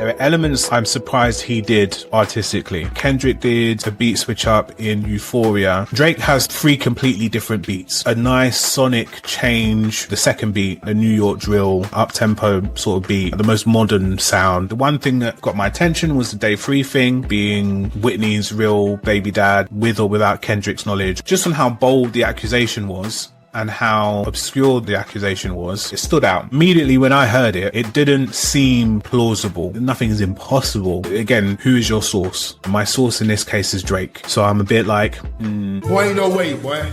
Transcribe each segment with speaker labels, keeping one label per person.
Speaker 1: There are elements I'm surprised he did artistically. Kendrick did a beat switch up in Euphoria. Drake has 3 completely different beats. A nice sonic change, the second beat, a New York drill, up-tempo sort of beat, the most modern sound. The one thing that got my attention was the Day 3 thing, being Whitney's real baby dad, with or without Kendrick's knowledge. Just on how bold the accusation was and how obscure the accusation was, it stood out. Immediately when I heard it, it didn't seem plausible. Nothing is impossible. Again, who is your source? My source in this case is Drake. So I'm a bit like,
Speaker 2: Boy, ain't no way, boy.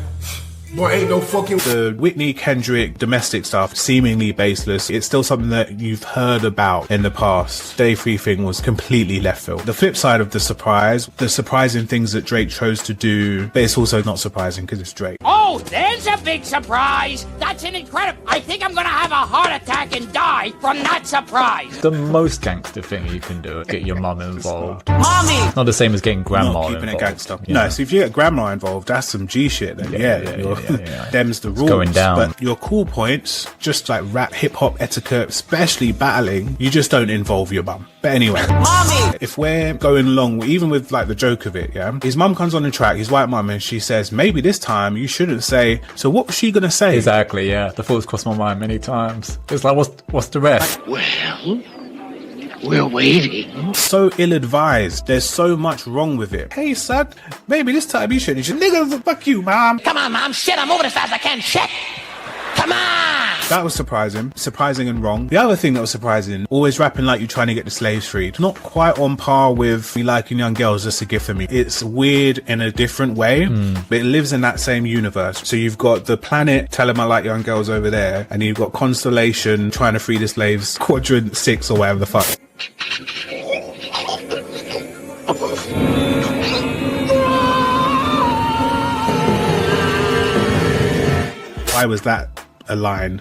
Speaker 2: Boy, ain't no fucking...
Speaker 1: The Whitney Kendrick domestic stuff, seemingly baseless. It's still something that you've heard about in the past. Day 3 thing was completely left field. The flip side of the surprising things that Drake chose to do, but it's also not surprising because it's Drake.
Speaker 3: Oh, there's a big surprise. That's an incredible... I think I'm gonna have a heart attack and die from that surprise.
Speaker 4: The most gangster thing you can do is get your mum involved.
Speaker 3: Mommy!
Speaker 4: Not the same as getting grandma
Speaker 1: Not keeping
Speaker 4: involved.
Speaker 1: it gangster.
Speaker 4: Yeah.
Speaker 1: No, so if you get grandma involved, that's some G shit then. Yeah. Them's the rules.
Speaker 4: Going down.
Speaker 1: But your cool points, just like rap, hip hop etiquette, especially battling, you just don't involve your mum. But anyway,
Speaker 3: Mommy!
Speaker 1: If we're going along, even with like the joke of it, yeah, his mum comes on the track, his white mum, and she says, maybe this time you shouldn't say. So what was she gonna say?
Speaker 4: Exactly, yeah. The thoughts crossed my mind many times. It's like, what's the rest?
Speaker 3: Well, we're waiting.
Speaker 1: So ill-advised. There's so much wrong with it. Hey, son, maybe this time you shouldn't. Nigga, fuck you, mom.
Speaker 3: Come on, Mom. Shit, I'm moving as fast as I can. Shit. Come on.
Speaker 1: That was surprising and wrong. The other thing that was surprising, always rapping like you're trying to get the slaves freed. Not quite on par with me liking young girls, just a gift for me. It's weird in a different way, but it lives in that same universe. So you've got the planet, tell them I like young girls over there, and you've got Constellation trying to free the slaves, Quadrant 6 or whatever the fuck. Why was that a line?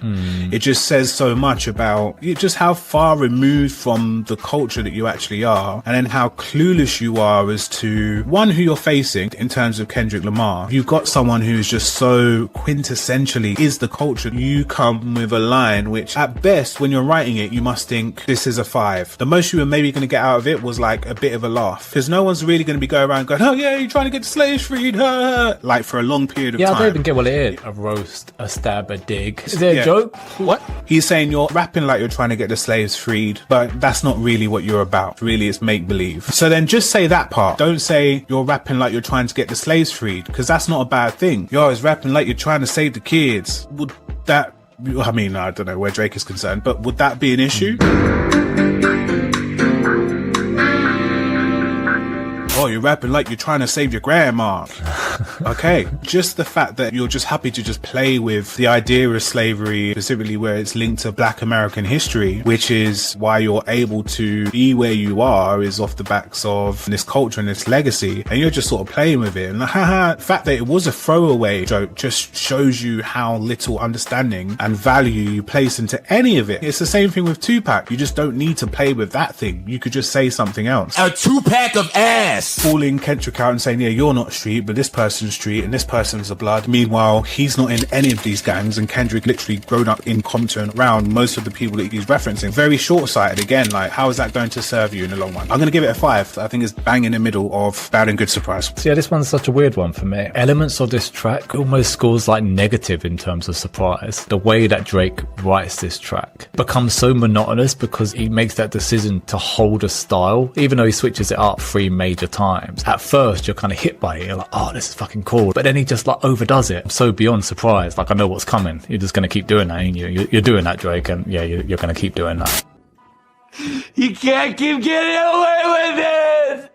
Speaker 1: It just says so much about just how far removed from the culture that you actually are, and then how clueless you are as to one, who you're facing in terms of Kendrick Lamar. You've got someone who's just so quintessentially is the culture. You come with a line which at best when you're writing it you must think this is a 5. The most you were maybe going to get out of it was like a bit of a laugh, because no one's really going to be going around going, oh yeah, you're trying to get the slaves freed, like for a long period of time.
Speaker 4: Yeah, I don't even get what it is. A roast, a stab, a dig. Is there a joke? What?
Speaker 1: He's saying you're rapping like you're trying to get the slaves freed, but that's not really what you're about. Really, it's make-believe. So then just say that part. Don't say you're rapping like you're trying to get the slaves freed, because that's not a bad thing. You're always rapping like you're trying to save the kids. Would that... I mean, I don't know where Drake is concerned, but would that be an issue? Oh, you're rapping like you're trying to save your grandma. Okay, just the fact that you're just happy to just play with the idea of slavery, specifically where it's linked to Black American history, which is why you're able to be where you are, is off the backs of this culture and this legacy, and you're just sort of playing with it. And the fact that it was a throwaway joke just shows you how little understanding and value you place into any of it. It's the same thing with Tupac. You just don't need to play with that thing. You could just say something else.
Speaker 2: A 2-pack of ass.
Speaker 1: Calling Kendrick out and saying, yeah, you're not street, but this person's street and this person's a blood. Meanwhile, he's not in any of these gangs, and Kendrick literally grown up in Compton around most of the people that he's referencing. Very short-sighted. Again, like, how is that going to serve you in the long run? I'm going to give it a 5. I think it's bang in the middle of bad and good surprise.
Speaker 4: So yeah, this one's such a weird one for me. Elements of this track almost scores like negative in terms of surprise. The way that Drake writes this track becomes so monotonous because he makes that decision to hold a style, even though he switches it up 3 major times. At first, you're kind of hit by it. You're like, oh, this is fucking cool. But then he just like overdoes it. I'm so beyond surprised. Like, I know what's coming. You're just going to keep doing that, ain't you? You're doing that, Drake, and yeah, you're going to keep doing that.
Speaker 2: You can't keep getting away with it.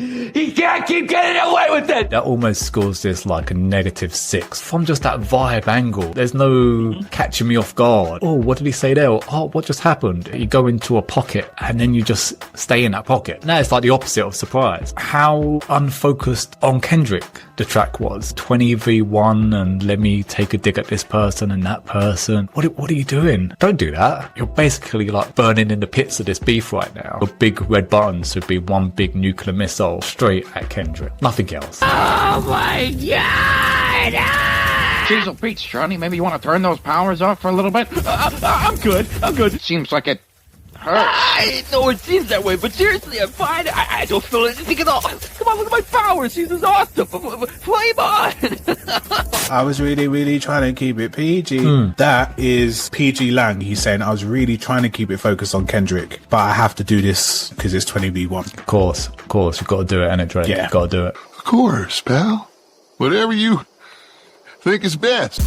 Speaker 2: He can't keep getting away with it.
Speaker 4: That almost scores this like a -6 from just that vibe angle. There's no catching me off guard. Oh, what did he say there? Oh, what just happened? You go into a pocket and then you just stay in that pocket. Now it's like the opposite of surprise. How unfocused on Kendrick the track was. 20v1 and let me take a dig at this person and that person. What are you doing? Don't do that. You're basically like burning in the pits of this beef right now. Your big red buttons would be one big nuclear missile straight at Kendrick. Nothing else.
Speaker 3: Oh my God!
Speaker 5: Sizzle Beats, Johnny. Maybe you want to turn those powers off for a little bit? I'm good. It seems like it hurts.
Speaker 2: I know it seems that way, but seriously, I'm fine. I don't feel anything at all. Come on, look at my powers. This is awesome. Flame on.
Speaker 1: I was really trying to keep it PG. That is PG Lang. He's saying I was really trying to keep it focused on Kendrick, but I have to do this because it's 20v1.
Speaker 4: Of course, you've got to do it, innit, Drake?
Speaker 1: Yeah.
Speaker 4: You've got to do it.
Speaker 6: Of course, pal. Whatever you think is best.